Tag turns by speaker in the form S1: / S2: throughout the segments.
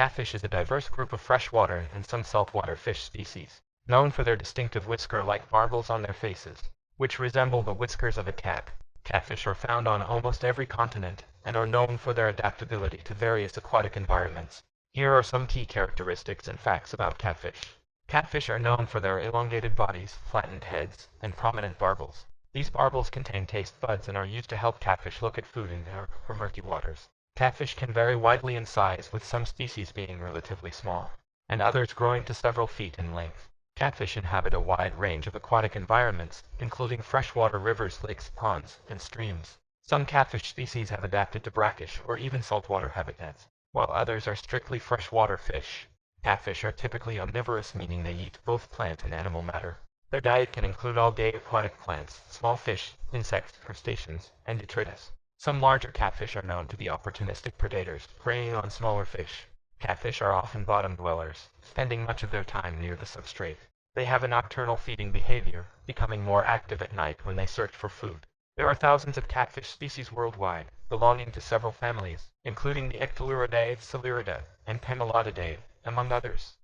S1: Catfish is a diverse group of freshwater and some saltwater fish species, known for their distinctive whisker-like barbels on their faces, which resemble the whiskers of a cat. Catfish are found on almost every continent and are known for their adaptability to various aquatic environments. Here are some key characteristics and facts about catfish. Catfish are known for their elongated bodies, flattened heads, and prominent barbels. These barbels contain taste buds and are used to help catfish look at food in dark or murky waters. Catfish can vary widely in size, with some species being relatively small, and others growing to several feet in length. Catfish inhabit a wide range of aquatic environments, including freshwater rivers, lakes, ponds, and streams. Some catfish species have adapted to brackish or even saltwater habitats, while others are strictly freshwater fish. Catfish are typically omnivorous, meaning they eat both plant and animal matter. Their diet can include all-day aquatic plants, small fish, insects, crustaceans, and detritus. Some larger catfish are known to be opportunistic predators, preying on smaller fish. Catfish are often bottom dwellers, spending much of their time near the substrate. They have a nocturnal feeding behavior, becoming more active at night when they search for food. There are thousands of catfish species worldwide, belonging to several families, including the Ictaluridae, Celeridae, and Camelodidae, among others.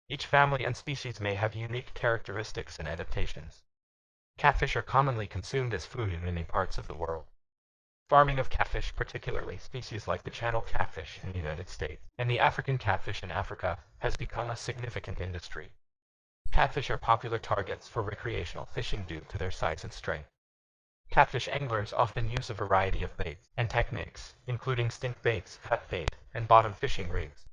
S1: Each family and species may have unique characteristics and adaptations. Catfish are commonly consumed as food in many parts of the world. Farming of catfish, particularly species like the channel catfish in the United States and the African catfish in Africa, has become a significant industry. Catfish are popular targets for recreational fishing due to their size and strength. Catfish anglers often use a variety of baits and techniques, including stink baits, cut bait, and bottom fishing rigs.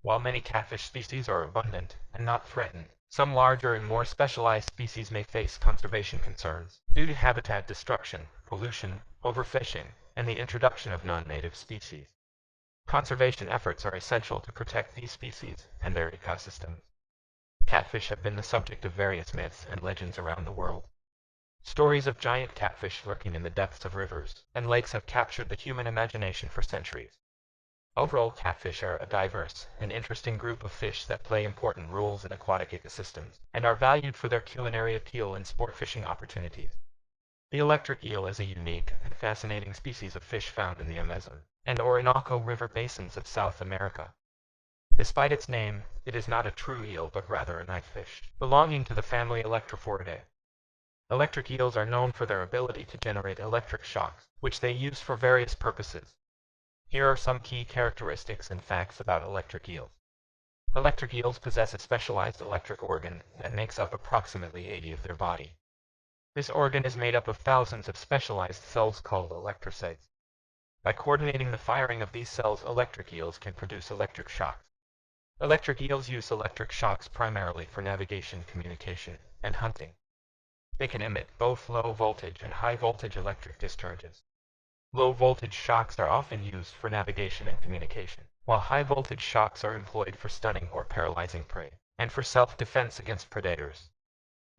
S1: While many catfish species are abundant and not threatened, some larger and more specialized species may face conservation concerns due to habitat destruction, pollution, overfishing, and the introduction of non-native species. Conservation efforts are essential to protect these species and their ecosystems. Catfish have been the subject of various myths and legends around the world. Stories of giant catfish lurking in the depths of rivers and lakes have captured the human imagination for centuries. Overall, catfish are a diverse and interesting group of fish that play important roles in aquatic ecosystems and are valued for their culinary appeal and sport fishing opportunities. The electric eel is a unique and fascinating species of fish found in the Amazon and Orinoco River basins of South America. Despite its name, it is not a true eel but rather a night fish, belonging to the family Electrophoridae. Electric eels are known for their ability to generate electric shocks, which they use for various purposes. Here are some key characteristics and facts about electric eels. Electric eels possess a specialized electric organ that makes up approximately 80% of their body. This organ is made up of thousands of specialized cells called electrocytes. By coordinating the firing of these cells, electric eels can produce electric shocks. Electric eels use electric shocks primarily for navigation, communication, and hunting. They can emit both low-voltage and high-voltage electric discharges. Low-voltage shocks are often used for navigation and communication, while high-voltage shocks are employed for stunning or paralyzing prey, and for self-defense against predators.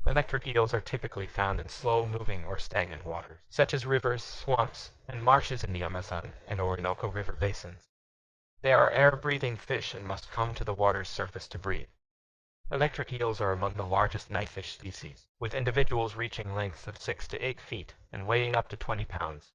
S1: Electric eels are typically found in slow-moving or stagnant waters, such as rivers, swamps, and marshes in the Amazon and Orinoco River basins. They are air-breathing fish and must come to the water's surface to breathe. Electric eels are among the largest night fish species, with individuals reaching lengths of 6 to 8 feet and weighing up to 20 pounds.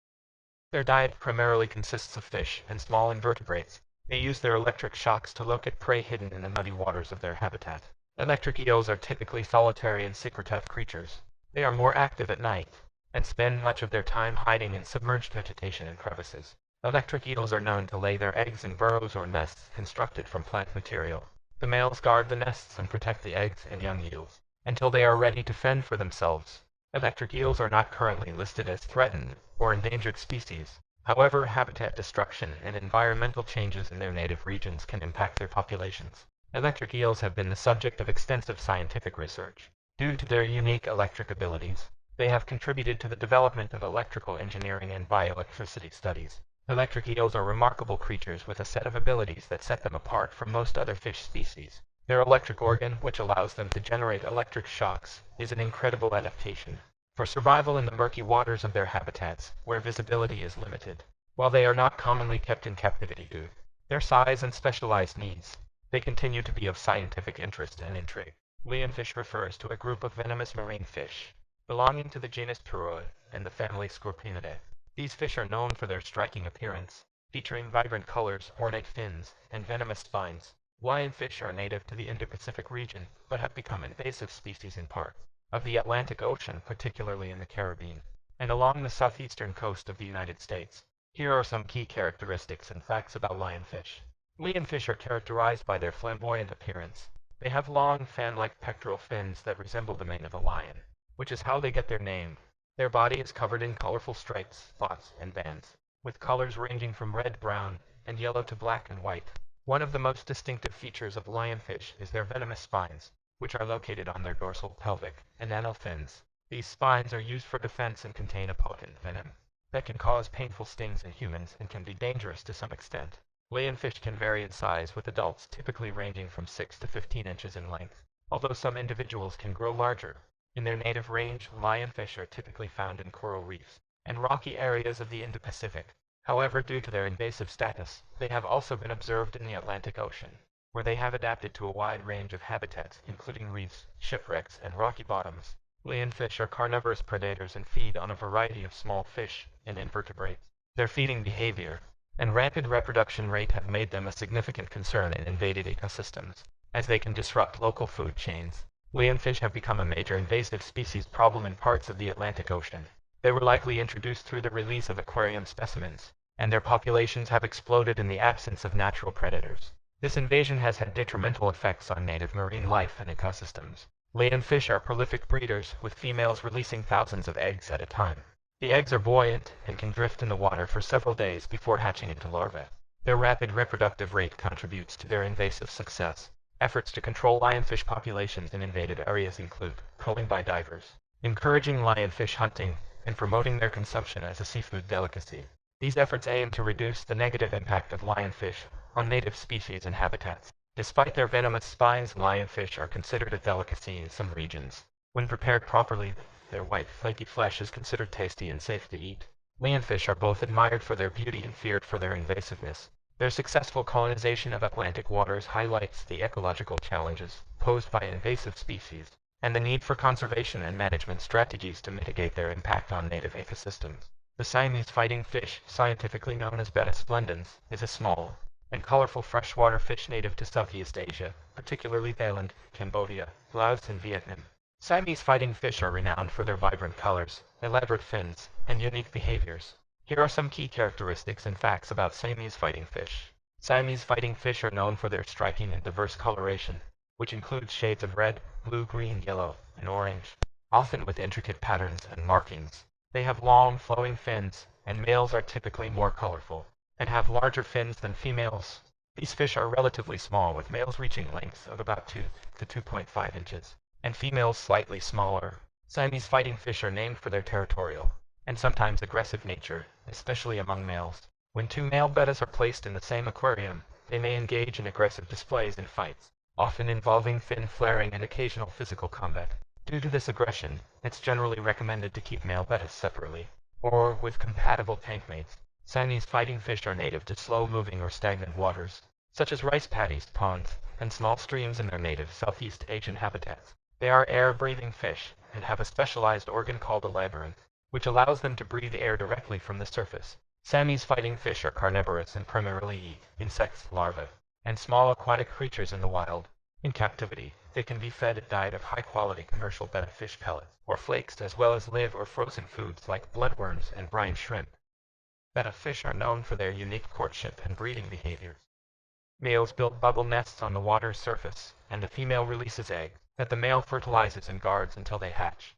S1: Their diet primarily consists of fish and small invertebrates. They use their electric shocks to locate prey hidden in the muddy waters of their habitat. Electric eels are typically solitary and secretive creatures. They are more active at night and spend much of their time hiding in submerged vegetation and crevices. Electric eels are known to lay their eggs in burrows or nests constructed from plant material. The males guard the nests and protect the eggs and young eels until they are ready to fend for themselves. Electric eels are not currently listed as threatened or endangered species. However, habitat destruction and environmental changes in their native regions can impact their populations. Electric eels have been the subject of extensive scientific research. Due to their unique electric abilities, they have contributed to the development of electrical engineering and bioelectricity studies. Electric eels are remarkable creatures with a set of abilities that set them apart from most other fish species. Their electric organ, which allows them to generate electric shocks, is an incredible adaptation for survival in the murky waters of their habitats, where visibility is limited. While they are not commonly kept in captivity due to their size and specialized needs, they continue to be of scientific interest and intrigue. Leonfish refers to a group of venomous marine fish belonging to the genus Turoi and the family Scorpionidae. These fish are known for their striking appearance, featuring vibrant colors, ornate fins, and venomous spines. Lionfish are native to the Indo-Pacific region, but have become invasive species in parts of the Atlantic Ocean, particularly in the Caribbean, and along the southeastern coast of the United States. Here are some key characteristics and facts about lionfish. Lionfish are characterized by their flamboyant appearance. They have long, fan-like pectoral fins that resemble the mane of a lion, which is how they get their name. Their body is covered in colorful stripes, spots, and bands, with colors ranging from red, brown, and yellow to black and white. One of the most distinctive features of lionfish is their venomous spines, which are located on their dorsal, pelvic, and anal fins. These spines are used for defense and contain a potent venom that can cause painful stings in humans and can be dangerous to some extent. Lionfish can vary in size, with adults typically ranging from 6 to 15 inches in length, although some individuals can grow larger. In their native range, lionfish are typically found in coral reefs and rocky areas of the Indo-Pacific. However, due to their invasive status, they have also been observed in the Atlantic Ocean, where they have adapted to a wide range of habitats, including reefs, shipwrecks, and rocky bottoms. Lionfish are carnivorous predators and feed on a variety of small fish and invertebrates. Their feeding behavior and rapid reproduction rate have made them a significant concern in invaded ecosystems, as they can disrupt local food chains. Lionfish have become a major invasive species problem in parts of the Atlantic Ocean. They were likely introduced through the release of aquarium specimens, and their populations have exploded in the absence of natural predators. This invasion has had detrimental effects on native marine life and ecosystems. Lionfish are prolific breeders, with females releasing thousands of eggs at a time. The eggs are buoyant and can drift in the water for several days before hatching into larvae. Their rapid reproductive rate contributes to their invasive success. Efforts to control lionfish populations in invaded areas include culling by divers, encouraging lionfish hunting, and promoting their consumption as a seafood delicacy. These efforts aim to reduce the negative impact of lionfish on native species and habitats. Despite their venomous spines, lionfish are considered a delicacy in some regions. When prepared properly, their white, flaky flesh is considered tasty and safe to eat. Lionfish are both admired for their beauty and feared for their invasiveness. Their successful colonization of Atlantic waters highlights the ecological challenges posed by invasive species, and the need for conservation and management strategies to mitigate their impact on native ecosystems. The Siamese fighting fish, scientifically known as Betta splendens, is a small and colorful freshwater fish native to Southeast Asia, particularly Thailand, Cambodia, Laos, and Vietnam. Siamese fighting fish are renowned for their vibrant colors, elaborate fins, and unique behaviors. Here are some key characteristics and facts about Siamese fighting fish. Siamese fighting fish are known for their striking and diverse coloration, which includes shades of red, blue, green, yellow, and orange, often with intricate patterns and markings. They have long, flowing fins, and males are typically more colorful and have larger fins than females. These fish are relatively small, with males reaching lengths of about 2 to 2.5 inches, and females slightly smaller. Siamese fighting fish are named for their territorial and sometimes aggressive nature, especially among males. When two male bettas are placed in the same aquarium, they may engage in aggressive displays and fights, often involving fin flaring and occasional physical combat. Due to this aggression, it's generally recommended to keep male bettas separately, or with compatible tank mates. Siamese fighting fish are native to slow-moving or stagnant waters, such as rice paddies, ponds, and small streams in their native Southeast Asian habitats. They are air-breathing fish, and have a specialized organ called a labyrinth, which allows them to breathe air directly from the surface. Siamese fighting fish are carnivorous and primarily eat insects, larvae, and small aquatic creatures in the wild. In captivity, they can be fed a diet of high-quality commercial betta fish pellets or flakes, as well as live or frozen foods like bloodworms and brine shrimp. Betta fish are known for their unique courtship and breeding behaviors. Males build bubble nests on the water's surface, and the female releases eggs that the male fertilizes and guards until they hatch.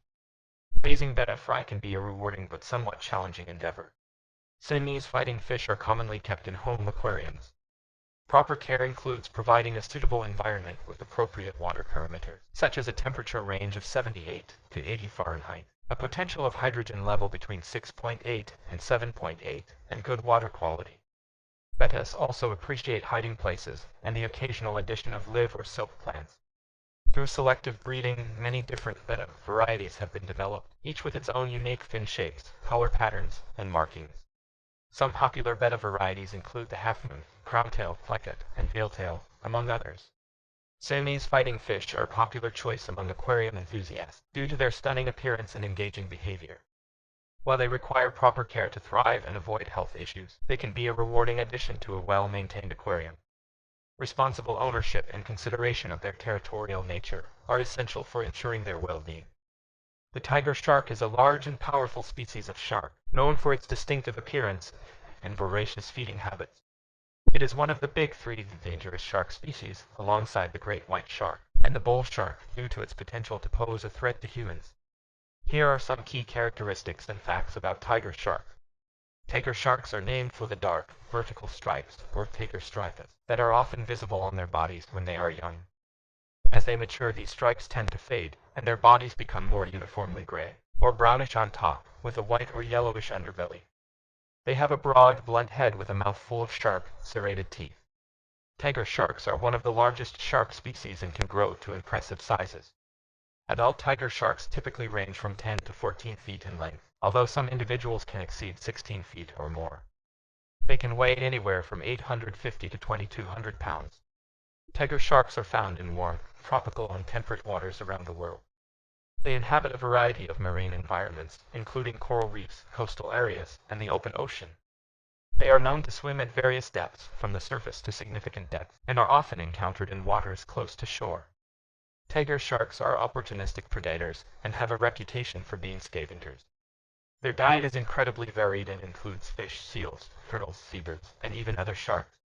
S1: Raising betta fry can be a rewarding but somewhat challenging endeavor. Siamese fighting fish are commonly kept in home aquariums. Proper care includes providing a suitable environment with appropriate water parameters, such as a temperature range of 78 to 80 Fahrenheit, a potential of hydrogen level between 6.8 and 7.8, and good water quality. Bettas also appreciate hiding places and the occasional addition of live or silk plants. Through selective breeding, many different betta varieties have been developed, each with its own unique fin shapes, color patterns, and markings. Some popular betta varieties include the half-moon, crowntail, placket, and veiltail, among others. Siamese fighting fish are a popular choice among aquarium enthusiasts due to their stunning appearance and engaging behavior. While they require proper care to thrive and avoid health issues, they can be a rewarding addition to a well-maintained aquarium. Responsible ownership and consideration of their territorial nature are essential for ensuring their well-being. The tiger shark is a large and powerful species of shark, known for its distinctive appearance and voracious feeding habits. It is one of the big three dangerous shark species, alongside the great white shark and the bull shark, due to its potential to pose a threat to humans. Here are some key characteristics and facts about tiger shark. Tiger sharks are named for the dark, vertical stripes, or tiger stripes, that are often visible on their bodies when they are young. As they mature, these stripes tend to fade, and their bodies become more uniformly gray, or brownish on top, with a white or yellowish underbelly. They have a broad, blunt head with a mouth full of sharp, serrated teeth. Tiger sharks are one of the largest shark species and can grow to impressive sizes. Adult tiger sharks typically range from 10 to 14 feet in length, although some individuals can exceed 16 feet or more. They can weigh anywhere from 850 to 2,200 pounds. Tiger sharks are found in warm, tropical and temperate waters around the world. They inhabit a variety of marine environments, including coral reefs, coastal areas, and the open ocean. They are known to swim at various depths, from the surface to significant depths, and are often encountered in waters close to shore. Tiger sharks are opportunistic predators and have a reputation for being scavengers. Their diet is incredibly varied and includes fish, seals, turtles, seabirds, and even other sharks.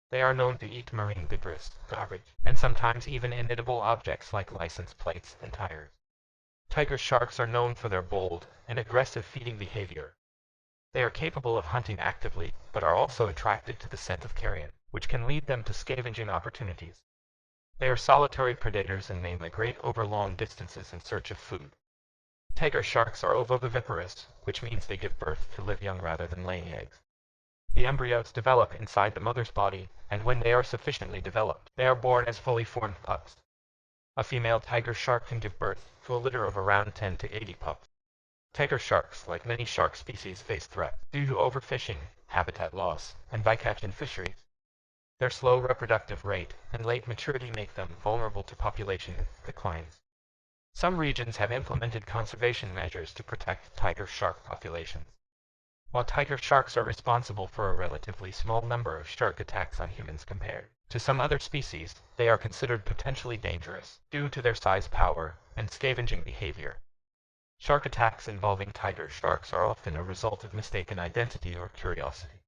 S1: They are known to eat marine debris, garbage, and sometimes even inedible objects like license plates and tires. Tiger sharks are known for their bold and aggressive feeding behavior. They are capable of hunting actively, but are also attracted to the scent of carrion, which can lead them to scavenging opportunities. They are solitary predators and may migrate over long distances in search of food. Tiger sharks are ovoviviparous, which means they give birth to live young rather than laying eggs. The embryos develop inside the mother's body, and when they are sufficiently developed, they are born as fully formed pups. A female tiger shark can give birth to a litter of around 10 to 80 pups. Tiger sharks, like many shark species, face threats due to overfishing, habitat loss, and bycatch in fisheries. Their slow reproductive rate and late maturity make them vulnerable to population declines. Some regions have implemented conservation measures to protect tiger shark populations. While tiger sharks are responsible for a relatively small number of shark attacks on humans compared to some other species, they are considered potentially dangerous due to their size, power, and scavenging behavior. Shark attacks involving tiger sharks are often a result of mistaken identity or curiosity.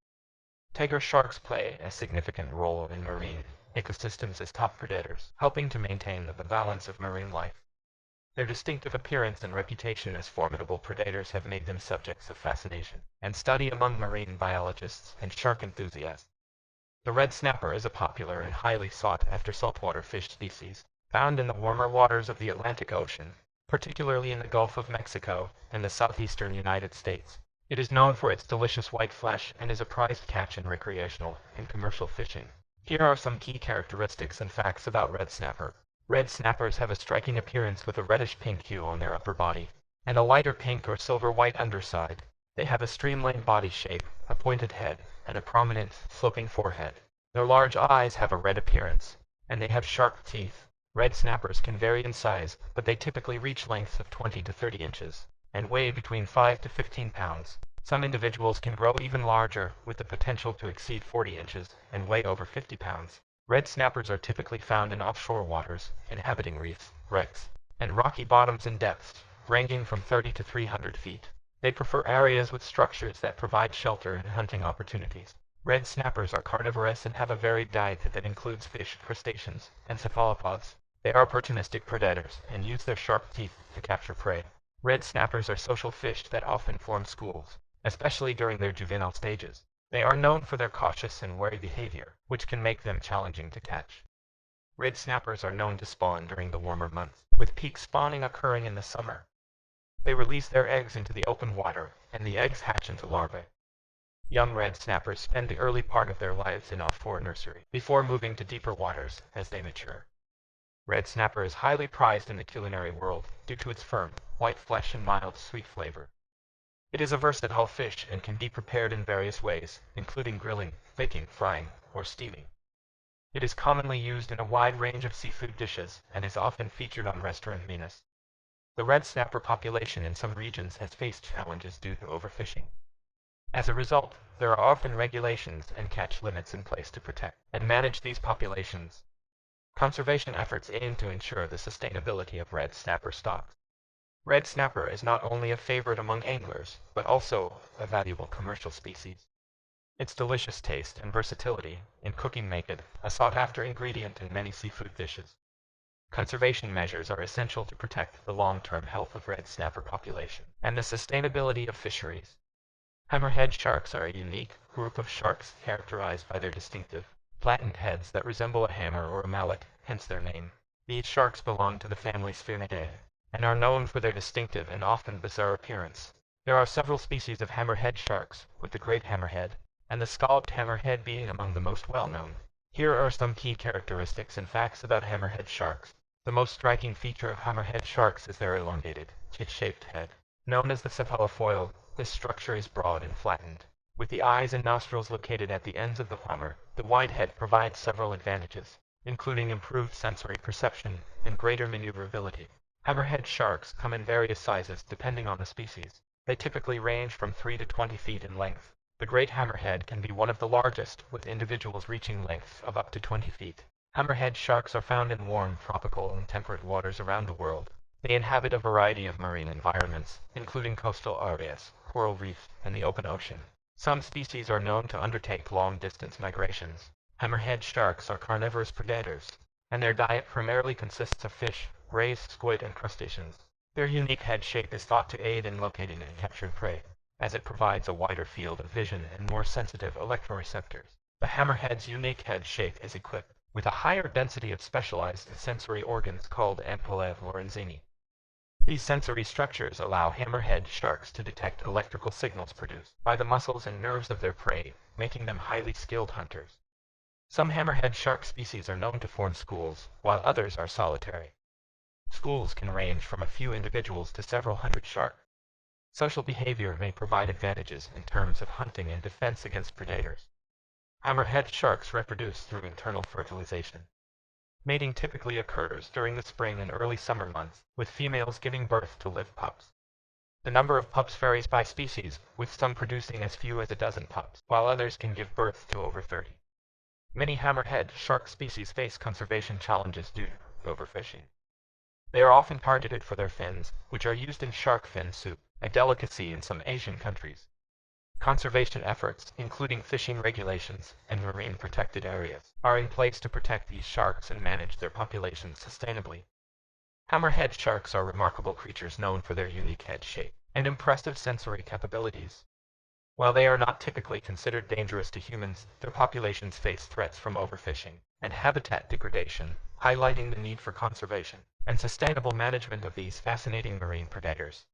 S1: Tiger sharks play a significant role in marine ecosystems as top predators, helping to maintain the balance of marine life. Their distinctive appearance and reputation as formidable predators have made them subjects of fascination and study among marine biologists and shark enthusiasts. The red snapper is a popular and highly sought-after saltwater fish species, found in the warmer waters of the Atlantic Ocean, particularly in the Gulf of Mexico and the southeastern United States. It is known for its delicious white flesh and is a prized catch in recreational and commercial fishing. Here are some key characteristics and facts about red snapper. Red snappers have a striking appearance with a reddish-pink hue on their upper body, and a lighter pink or silver-white underside. They have a streamlined body shape, a pointed head, and a prominent, sloping forehead. Their large eyes have a red appearance, and they have sharp teeth. Red snappers can vary in size, but they typically reach lengths of 20 to 30 inches, and weigh between 5 to 15 pounds. Some individuals can grow even larger, with the potential to exceed 40 inches, and weigh over 50 pounds. Red snappers are typically found in offshore waters, inhabiting reefs, wrecks, and rocky bottoms in depths ranging from 30 to 300 feet. They prefer areas with structures that provide shelter and hunting opportunities. Red snappers are carnivorous and have a varied diet that includes fish, crustaceans, and cephalopods. They are opportunistic predators and use their sharp teeth to capture prey. Red snappers are social fish that often form schools, especially during their juvenile stages. They are known for their cautious and wary behavior, which can make them challenging to catch. Red snappers are known to spawn during the warmer months, with peak spawning occurring in the summer. They release their eggs into the open water, and the eggs hatch into larvae. Young red snappers spend the early part of their lives in offshore nursery, before moving to deeper waters as they mature. Red snapper is highly prized in the culinary world, due to its firm, white flesh and mild, sweet flavor. It is a versatile fish and can be prepared in various ways, including grilling, baking, frying, or steaming. It is commonly used in a wide range of seafood dishes, and is often featured on restaurant menus. The red snapper population in some regions has faced challenges due to overfishing. As a result, there are often regulations and catch limits in place to protect and manage these populations. Conservation efforts aim to ensure the sustainability of red snapper stocks. Red snapper is not only a favorite among anglers, but also a valuable commercial species. Its delicious taste and versatility in cooking make it a sought-after ingredient in many seafood dishes. Conservation measures are essential to protect the long-term health of red snapper population and the sustainability of fisheries. Hammerhead sharks are a unique group of sharks characterized by their distinctive, flattened heads that resemble a hammer or a mallet, hence their name. These sharks belong to the family Spheridae and are known for their distinctive and often bizarre appearance. There are several species of hammerhead sharks, with the great hammerhead and the scalloped hammerhead being among the most well-known. Here are some key characteristics and facts about hammerhead sharks. The most striking feature of hammerhead sharks is their elongated, chit-shaped head. Known as the cephalofoil, this structure is broad and flattened. With the eyes and nostrils located at the ends of the hammer, the wide head provides several advantages, including improved sensory perception and greater maneuverability. Hammerhead sharks come in various sizes depending on the species. They typically range from 3 to 20 feet in length. The great hammerhead can be one of the largest, with individuals reaching lengths of up to 20 feet. Hammerhead sharks are found in warm, tropical, and temperate waters around the world. They inhabit a variety of marine environments, including coastal areas, coral reefs, and the open ocean. Some species are known to undertake long-distance migrations. Hammerhead sharks are carnivorous predators, and their diet primarily consists of fish, rays, squid, and crustaceans. Their unique head shape is thought to aid in locating and capturing prey, as it provides a wider field of vision and more sensitive electroreceptors. The hammerhead's unique head shape is equipped with a higher density of specialized sensory organs called ampullae or antennae. These sensory structures allow hammerhead sharks to detect electrical signals produced by the muscles and nerves of their prey, making them highly skilled hunters. Some hammerhead shark species are known to form schools, while others are solitary. Schools can range from a few individuals to several hundred sharks. Social behavior may provide advantages in terms of hunting and defense against predators. Hammerhead sharks reproduce through internal fertilization. Mating typically occurs during the spring and early summer months, with females giving birth to live pups. The number of pups varies by species, with some producing as few as a dozen pups, while others can give birth to over 30. Many hammerhead shark species face conservation challenges due to overfishing. They are often targeted for their fins, which are used in shark fin soup, a delicacy in some Asian countries. Conservation efforts, including fishing regulations and marine protected areas, are in place to protect these sharks and manage their populations sustainably. Hammerhead sharks are remarkable creatures known for their unique head shape and impressive sensory capabilities. While they are not typically considered dangerous to humans, their populations face threats from overfishing and habitat degradation, highlighting the need for conservation and sustainable management of these fascinating marine predators.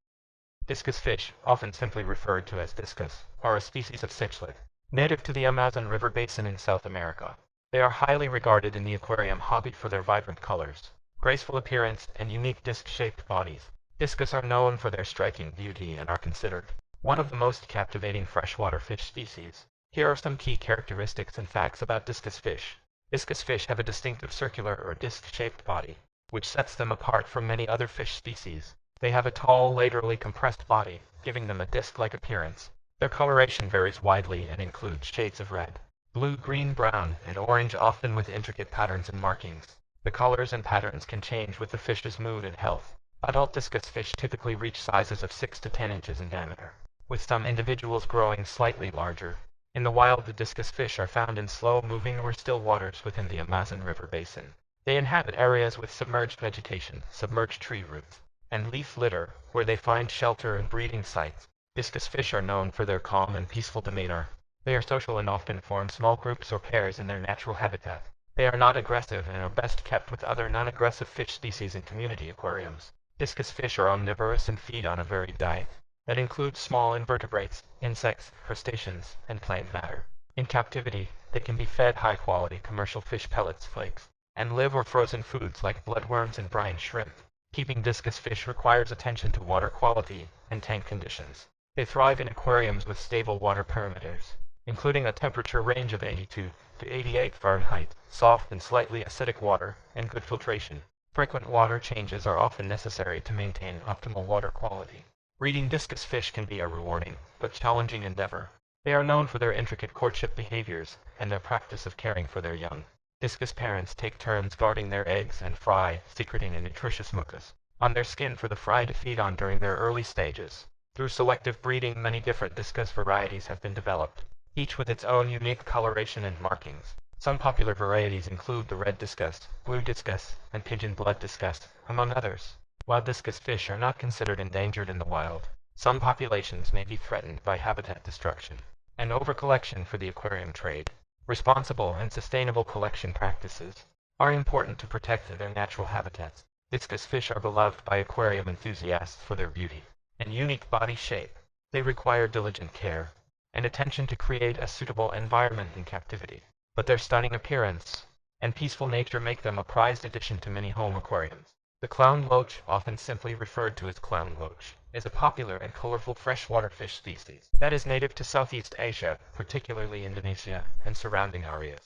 S1: Discus fish, often simply referred to as discus, are a species of cichlid, native to the Amazon River basin in South America. They are highly regarded in the aquarium hobby for their vibrant colors, graceful appearance, and unique disc-shaped bodies. Discus are known for their striking beauty and are considered one of the most captivating freshwater fish species. Here are some key characteristics and facts about discus fish. Discus fish have a distinctive circular or disc-shaped body, which sets them apart from many other fish species. They have a tall, laterally compressed body, giving them a disc-like appearance. Their coloration varies widely and includes shades of red, blue, green, brown, and orange, often with intricate patterns and markings. The colors and patterns can change with the fish's mood and health. Adult discus fish typically reach sizes of 6 to 10 inches in diameter, with some individuals growing slightly larger. In the wild, the discus fish are found in slow-moving or still waters within the Amazon River basin. They inhabit areas with submerged vegetation, submerged tree roots, and leaf litter, where they find shelter and breeding sites. Discus fish are known for their calm and peaceful demeanor. They are social and often form small groups or pairs in their natural habitat. They are not aggressive and are best kept with other non-aggressive fish species in community aquariums. Discus fish are omnivorous and feed on a varied diet that includes small invertebrates, insects, crustaceans, and plant matter. In captivity, they can be fed high-quality commercial fish pellets, flakes, and live or frozen foods like bloodworms and brine shrimp. Keeping discus fish requires attention to water quality and tank conditions. They thrive in aquariums with stable water parameters, including a temperature range of 82 to 88 Fahrenheit, soft and slightly acidic water, and good filtration. Frequent water changes are often necessary to maintain optimal water quality. Breeding discus fish can be a rewarding, but challenging endeavor. They are known for their intricate courtship behaviors and their practice of caring for their young. Discus parents take turns guarding their eggs and fry, secreting a nutritious mucus on their skin for the fry to feed on during their early stages. Through selective breeding, many different discus varieties have been developed, each with its own unique coloration and markings. Some popular varieties include the red discus, blue discus, and pigeon blood discus, among others. While discus fish are not considered endangered in the wild, some populations may be threatened by habitat destruction and overcollection for the aquarium trade. Responsible and sustainable collection practices are important to protect their natural habitats. Discus fish are beloved by aquarium enthusiasts for their beauty and unique body shape. They require diligent care and attention to create a suitable environment in captivity, but their stunning appearance and peaceful nature make them a prized addition to many home aquariums. The clown loach, often simply referred to as clown loach, is a popular and colorful freshwater fish species that is native to Southeast Asia, particularly Indonesia and surrounding areas.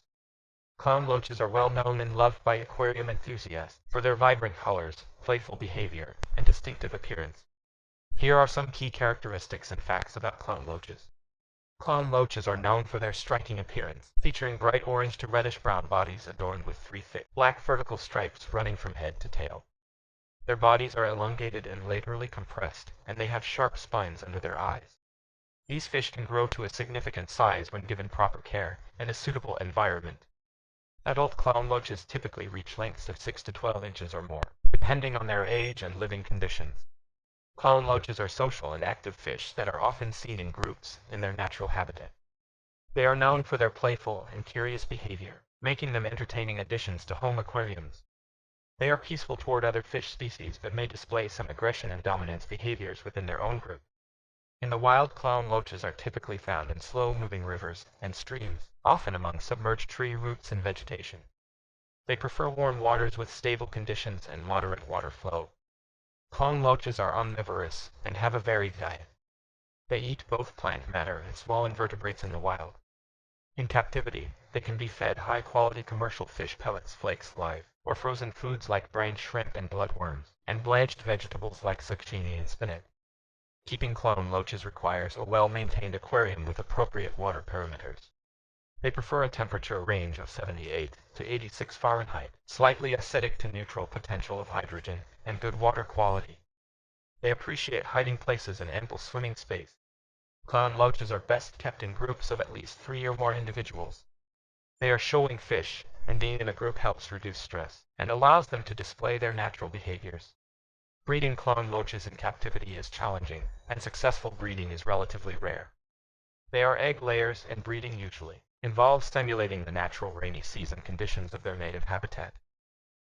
S1: Clown loaches are well known and loved by aquarium enthusiasts for their vibrant colors, playful behavior, and distinctive appearance. Here are some key characteristics and facts about clown loaches. Clown loaches are known for their striking appearance, featuring bright orange to reddish-brown bodies adorned with 3 thick, black vertical stripes running from head to tail. Their bodies are elongated and laterally compressed, and they have sharp spines under their eyes. These fish can grow to a significant size when given proper care and a suitable environment. Adult clown loaches typically reach lengths of 6 to 12 inches or more, depending on their age and living conditions. Clown loaches are social and active fish that are often seen in groups in their natural habitat. They are known for their playful and curious behavior, making them entertaining additions to home aquariums. They are peaceful toward other fish species but may display some aggression and dominance behaviors within their own group. In the wild, clown loaches are typically found in slow-moving rivers and streams, often among submerged tree roots and vegetation. They prefer warm waters with stable conditions and moderate water flow. Clown loaches are omnivorous and have a varied diet. They eat both plant matter and small invertebrates in the wild. In captivity, they can be fed high-quality commercial fish pellets, flakes live, or frozen foods like brine shrimp and bloodworms, and blanched vegetables like zucchini and spinach. Keeping clown loaches requires a well-maintained aquarium with appropriate water parameters. They prefer a temperature range of 78 to 86 Fahrenheit, slightly acidic to neutral potential of hydrogen, and good water quality. They appreciate hiding places and ample swimming space. Clown loaches are best kept in groups of at least 3 or more individuals. They are showing fish, and being in a group helps reduce stress and allows them to display their natural behaviors. Breeding clown loaches in captivity is challenging, and successful breeding is relatively rare. They are egg layers, and breeding usually involves stimulating the natural rainy season conditions of their native habitat.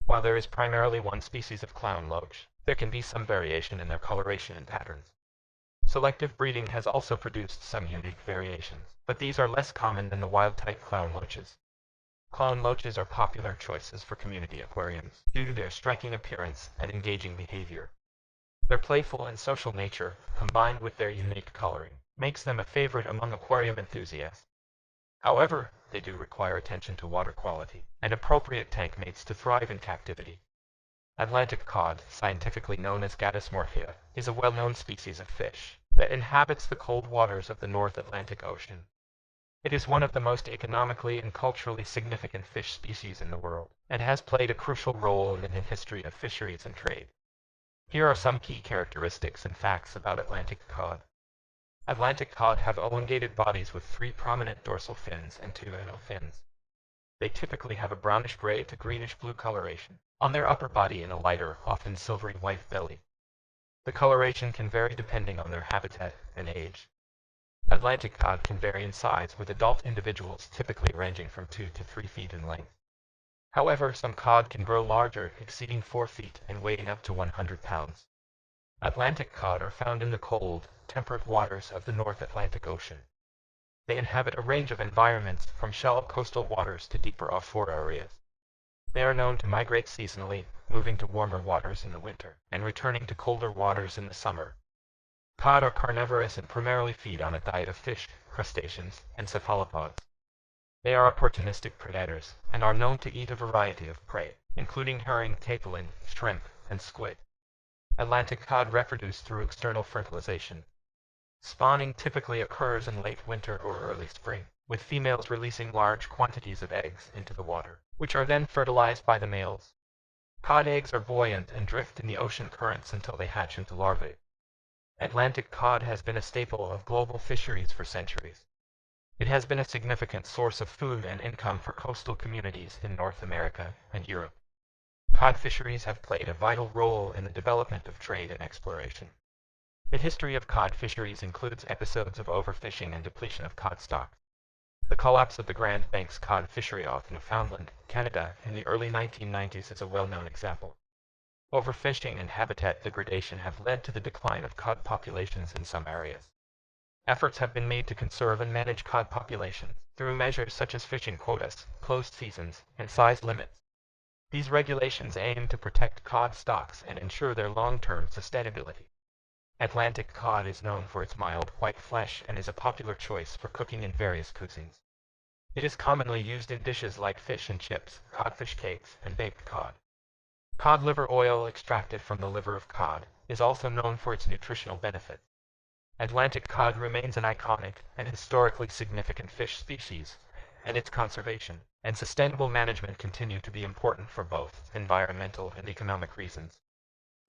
S1: While there is primarily one species of clown loach, there can be some variation in their coloration and patterns. Selective breeding has also produced some unique variations, but these are less common than the wild-type clown loaches. Clown loaches are popular choices for community aquariums due to their striking appearance and engaging behavior. Their playful and social nature, combined with their unique coloring, makes them a favorite among aquarium enthusiasts. However, they do require attention to water quality and appropriate tank mates to thrive in captivity. Atlantic cod, scientifically known as Gadus morphea, is a well-known species of fish that inhabits the cold waters of the North Atlantic Ocean. It is one of the most economically and culturally significant fish species in the world, and has played a crucial role in the history of fisheries and trade. Here are some key characteristics and facts about Atlantic cod. Atlantic cod have elongated bodies with 3 prominent dorsal fins and 2 anal fins. They typically have a brownish-gray to greenish-blue coloration on their upper body and a lighter, often silvery white belly. The coloration can vary depending on their habitat and age. Atlantic cod can vary in size, with adult individuals typically ranging from 2 to 3 feet in length. However, some cod can grow larger, exceeding 4 feet and weighing up to 100 pounds. Atlantic cod are found in the cold, temperate waters of the North Atlantic Ocean. They inhabit a range of environments, from shallow coastal waters to deeper offshore areas. They are known to migrate seasonally, moving to warmer waters in the winter and returning to colder waters in the summer. Cod are carnivorous and primarily feed on a diet of fish, crustaceans, and cephalopods. They are opportunistic predators and are known to eat a variety of prey, including herring, capelin, shrimp, and squid. Atlantic cod reproduce through external fertilization. Spawning typically occurs in late winter or early spring, with females releasing large quantities of eggs into the water, which are then fertilized by the males. Cod eggs are buoyant and drift in the ocean currents until they hatch into larvae. Atlantic cod has been a staple of global fisheries for centuries. It has been a significant source of food and income for coastal communities in North America and Europe. Cod fisheries have played a vital role in the development of trade and exploration. The history of cod fisheries includes episodes of overfishing and depletion of cod stock. The collapse of the Grand Banks cod fishery off Newfoundland, Canada, in the early 1990s is a well-known example. Overfishing and habitat degradation have led to the decline of cod populations in some areas. Efforts have been made to conserve and manage cod populations through measures such as fishing quotas, closed seasons, and size limits. These regulations aim to protect cod stocks and ensure their long-term sustainability. Atlantic cod is known for its mild white flesh and is a popular choice for cooking in various cuisines. It is commonly used in dishes like fish and chips, codfish cakes, and baked cod. Cod liver oil extracted from the liver of cod is also known for its nutritional benefits. Atlantic cod remains an iconic and historically significant fish species, and its conservation and sustainable management continue to be important for both environmental and economic reasons.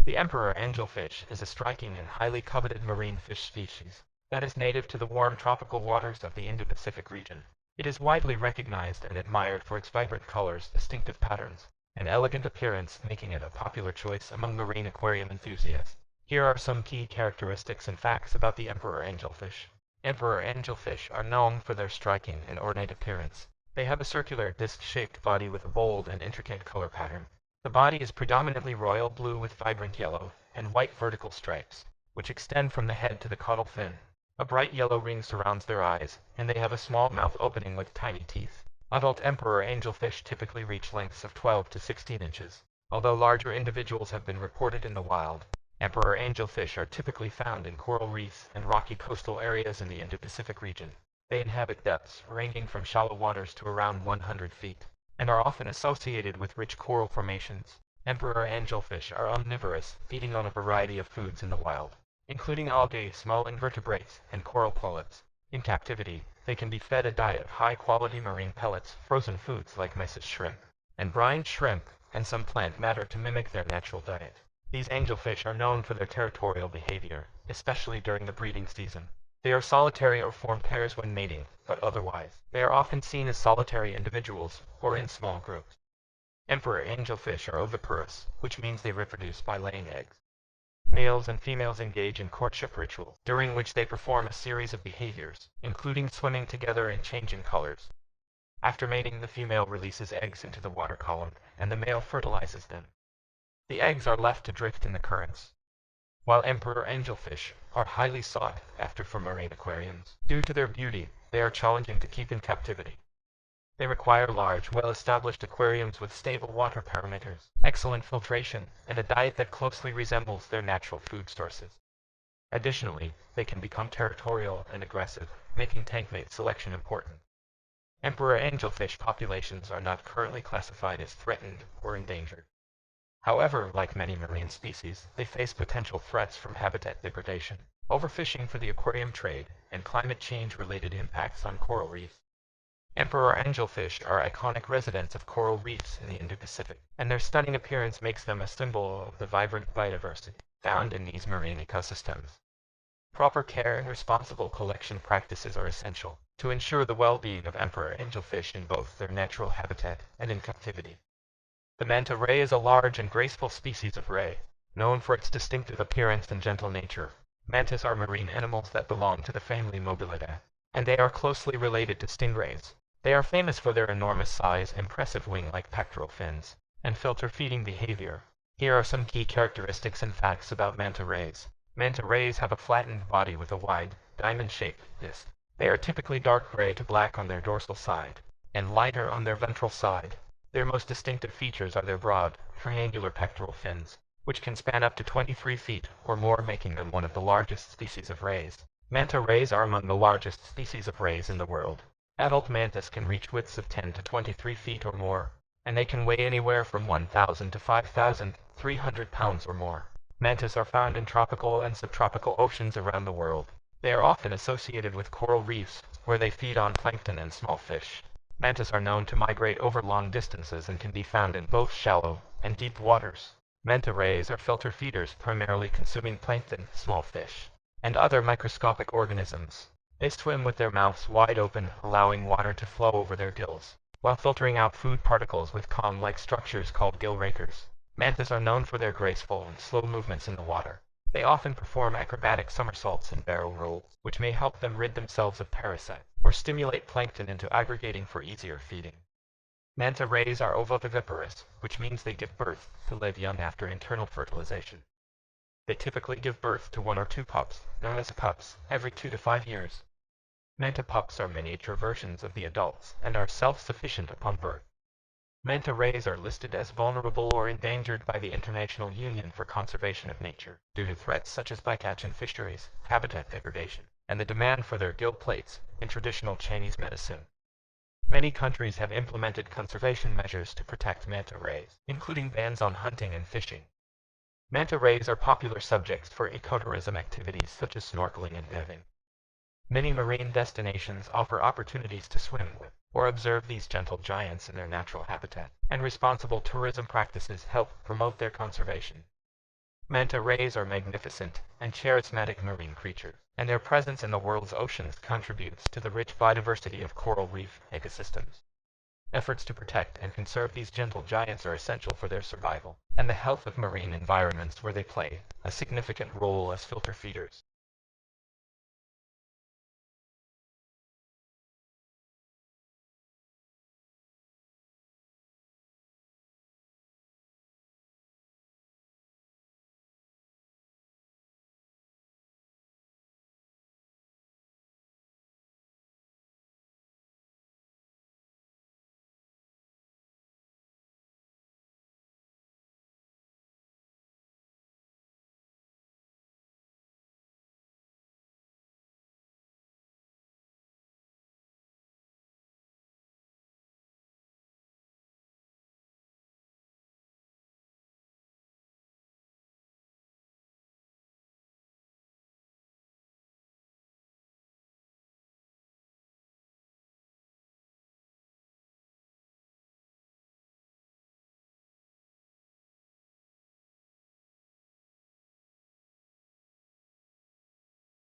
S1: The emperor angelfish is a striking and highly coveted marine fish species that is native to the warm tropical waters of the Indo-Pacific region. It is widely recognized and admired for its vibrant colors, distinctive patterns, and elegant appearance, making it a popular choice among marine aquarium enthusiasts. Here are some key characteristics and facts about the emperor angelfish. Emperor angelfish are known for their striking and ornate appearance. They have a circular, disc-shaped body with a bold and intricate color pattern. The body is predominantly royal blue with vibrant yellow and white vertical stripes, which extend from the head to the caudal fin. A bright yellow ring surrounds their eyes, and they have a small mouth opening with tiny teeth. Adult emperor angelfish typically reach lengths of 12 to 16 inches, although larger individuals have been reported in the wild. Emperor angelfish are typically found in coral reefs and rocky coastal areas in the Indo-Pacific region. They inhabit depths ranging from shallow waters to around 100 feet, and are often associated with rich coral formations. Emperor angelfish are omnivorous, feeding on a variety of foods in the wild, including algae, small invertebrates, and coral polyps. In captivity, they can be fed a diet of high-quality marine pellets, frozen foods like mysis shrimp, and brine shrimp, and some plant matter to mimic their natural diet. These angelfish are known for their territorial behavior, especially during the breeding season. They are solitary or form pairs when mating, but otherwise, they are often seen as solitary individuals or in small groups. Emperor angelfish are oviparous, which means they reproduce by laying eggs. Males and females engage in courtship rituals, during which they perform a series of behaviors, including swimming together and changing colors. After mating, the female releases eggs into the water column, and the male fertilizes them. The eggs are left to drift in the currents. While emperor angelfish are highly sought after for marine aquariums, due to their beauty, they are challenging to keep in captivity. They require large, well-established aquariums with stable water parameters, excellent filtration, and a diet that closely resembles their natural food sources. Additionally, they can become territorial and aggressive, making tankmate selection important. Emperor angelfish populations are not currently classified as threatened or endangered. However, like many marine species, they face potential threats from habitat degradation, overfishing for the aquarium trade, and climate change-related impacts on coral reefs. Emperor angelfish are iconic residents of coral reefs in the Indo-Pacific, and their stunning appearance makes them a symbol of the vibrant biodiversity found in these marine ecosystems. Proper care and responsible collection practices are essential to ensure the well-being of emperor angelfish in both their natural habitat and in captivity. The manta ray is a large and graceful species of ray, known for its distinctive appearance and gentle nature. Mantas are marine animals that belong to the family Mobilidae, and they are closely related to stingrays. They are famous for their enormous size, impressive wing-like pectoral fins, and filter-feeding behavior. Here are some key characteristics and facts about manta rays. Manta rays have a flattened body with a wide, diamond-shaped disc. They are typically dark gray to black on their dorsal side, and lighter on their ventral side. Their most distinctive features are their broad, triangular pectoral fins, which can span up to 23 feet or more, making them one of the largest species of rays. Manta rays are among the largest species of rays in the world, Adult mantis can reach widths of 10 to 23 feet or more, and they can weigh anywhere from 1,000 to 5,300 pounds or more. Mantis are found in tropical and subtropical oceans around the world. They are often associated with coral reefs, where they feed on plankton and small fish. Mantis are known to migrate over long distances and can be found in both shallow and deep waters. Manta rays are filter feeders, primarily consuming plankton, small fish, and other microscopic organisms. They swim with their mouths wide open, allowing water to flow over their gills, while filtering out food particles with comb-like structures called gill rakers. Mantas are known for their graceful and slow movements in the water. They often perform acrobatic somersaults and barrel rolls, which may help them rid themselves of parasites, or stimulate plankton into aggregating for easier feeding. Manta rays are ovoviviparous, which means they give birth to live young after internal fertilization. They typically give birth to 1 or 2 pups, known as pups, every 2 to 5 years. Manta pups are miniature versions of the adults and are self-sufficient upon birth. Manta rays are listed as vulnerable or endangered by the International Union for Conservation of Nature due to threats such as bycatch in fisheries, habitat degradation, and the demand for their gill plates in traditional Chinese medicine. Many countries have implemented conservation measures to protect manta rays, including bans on hunting and fishing. Manta rays are popular subjects for ecotourism activities such as snorkeling and diving. Many marine destinations offer opportunities to swim with or observe these gentle giants in their natural habitat, and responsible tourism practices help promote their conservation. Manta rays are magnificent and charismatic marine creatures, and their presence in the world's oceans contributes to the rich biodiversity of coral reef ecosystems. Efforts to protect and conserve these gentle giants are essential for their survival and the health of marine environments where they play a significant role as filter feeders.